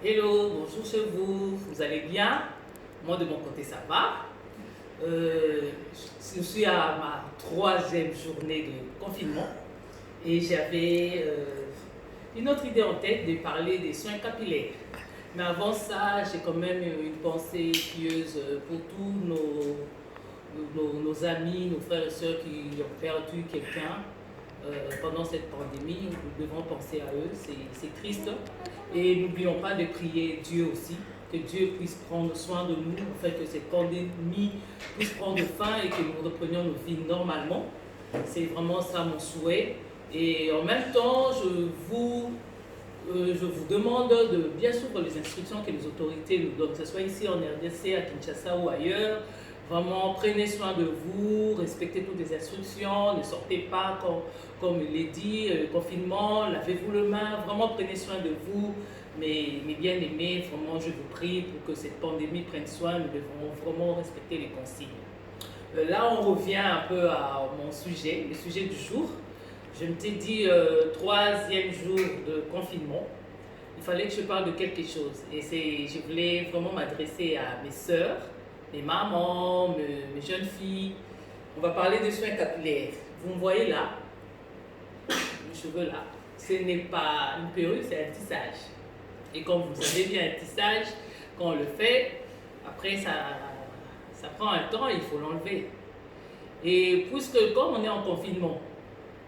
Hello, bonjour chez vous, vous allez bien? Moi de mon côté ça va. Je suis à ma troisième journée de confinement et j'avais une autre idée en tête de parler des soins capillaires. Mais avant ça, j'ai quand même une pensée pieuse pour tous nos amis, nos frères et sœurs qui ont perdu quelqu'un pendant cette pandémie. Nous devons penser à eux, c'est triste. Et n'oublions pas de prier Dieu aussi, que Dieu puisse prendre soin de nous, afin que cette pandémie puisse prendre fin et que nous reprenions nos vies normalement. C'est vraiment ça mon souhait. Et en même temps, je vous demande de bien suivre les instructions que les autorités nous donnent, que ce soit ici en RDC, à Kinshasa ou ailleurs. Vraiment, prenez soin de vous, respectez toutes les instructions, ne sortez pas comme il est dit, confinement, lavez-vous les mains, vraiment prenez soin de vous. Mes bien-aimés, vraiment, je vous prie pour que cette pandémie prenne soin, nous devons vraiment respecter les consignes. Là, on revient un peu à mon sujet, le sujet du jour. Je me t'ai dit, troisième jour de confinement, il fallait que je parle de quelque chose. Et je voulais vraiment m'adresser à mes sœurs, mes mamans, mes jeunes filles. On va parler de soins capillaires. Vous me voyez là, les cheveux là. Ce n'est pas une perruque, c'est un tissage. Et comme vous savez bien, un tissage, quand on le fait, après ça prend un temps et il faut l'enlever. Et puisque comme on est en confinement,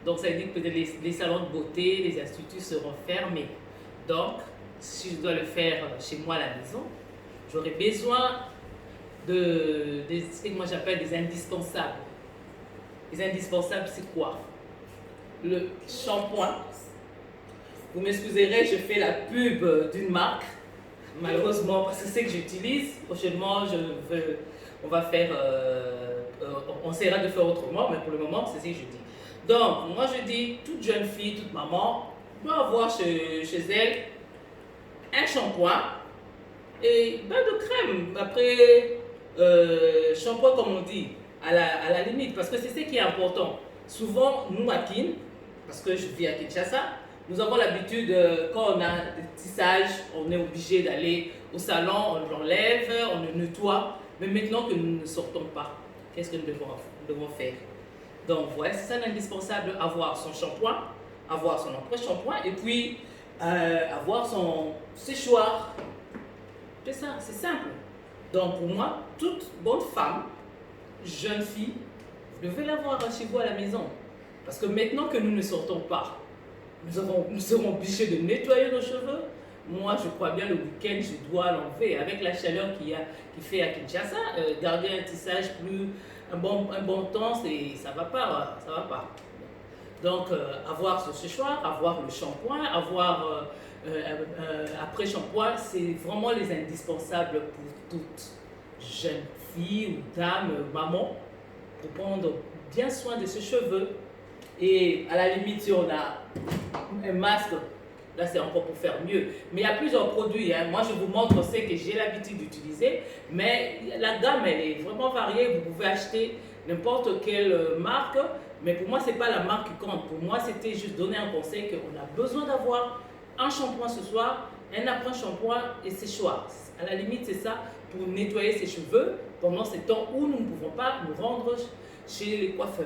donc ça veut dire que les salons de beauté, les instituts seront fermés. Donc, si je dois le faire chez moi à la maison, j'aurai besoin de ce que moi j'appelle des indispensables. Les indispensables, c'est quoi? Le shampoing. Vous m'excuserez, je fais la pub d'une marque, malheureusement, parce que c'est ce que j'utilise. Prochainement, on essaiera de faire autrement, mais pour le moment, c'est ce que je dis. Donc, moi je dis, toute jeune fille, toute maman doit avoir chez elle un shampoing et bain de crème. Après, shampoing comme on dit, à la limite, parce que c'est ce qui est important. Souvent, nous à Kin, parce que je vis à Kinshasa, nous avons l'habitude, quand on a des tissages, on est obligé d'aller au salon, on l'enlève, on le nettoie. Mais maintenant que nous ne sortons pas, qu'est-ce que nous devons faire? Donc voilà, c'est ça l'indispensable, avoir son shampoing, avoir son après-shampoing et puis avoir son séchoir. C'est ça, c'est simple. Donc pour moi, toute bonne femme, jeune fille, vous devez l'avoir chez vous à la maison. Parce que maintenant que nous ne sortons pas, nous serons obligés de nettoyer nos cheveux. Moi, je crois bien le week-end, je dois l'enlever. Avec la chaleur qui fait à Kinshasa, garder un tissage un bon temps, ça va pas, ça va pas. Donc, avoir ce séchoir, avoir le shampoing, avoir après-shampoing, c'est vraiment les indispensables pour toute jeune fille ou dame, maman, pour prendre bien soin de ses cheveux. Et à la limite, si on a un masque, là c'est encore pour faire mieux. Mais il y a plusieurs produits. Hein. Moi je vous montre ce que j'ai l'habitude d'utiliser. Mais la gamme elle est vraiment variée. Vous pouvez acheter n'importe quelle marque. Mais pour moi c'est pas la marque qui compte. Pour moi c'était juste donner un conseil qu'on a besoin d'avoir un shampoing ce soir, un après-shampoing et séchoir. À la limite c'est ça pour nettoyer ses cheveux pendant ces temps où nous ne pouvons pas nous rendre chez les coiffeurs.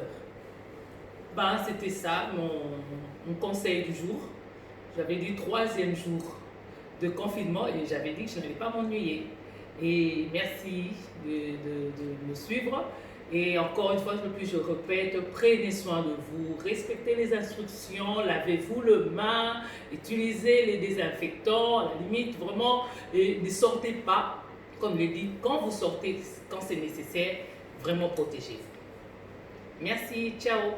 Ben, c'était ça mon conseil du jour. J'avais dit troisième jour de confinement et j'avais dit que je n'allais pas m'ennuyer. Et merci de me suivre. Et encore une fois, je répète, prenez soin de vous, respectez les instructions, lavez-vous les mains, utilisez les désinfectants, à la limite, vraiment, et ne sortez pas, comme je l'ai dit, quand vous sortez, quand c'est nécessaire, vraiment protégez-vous. Merci, ciao.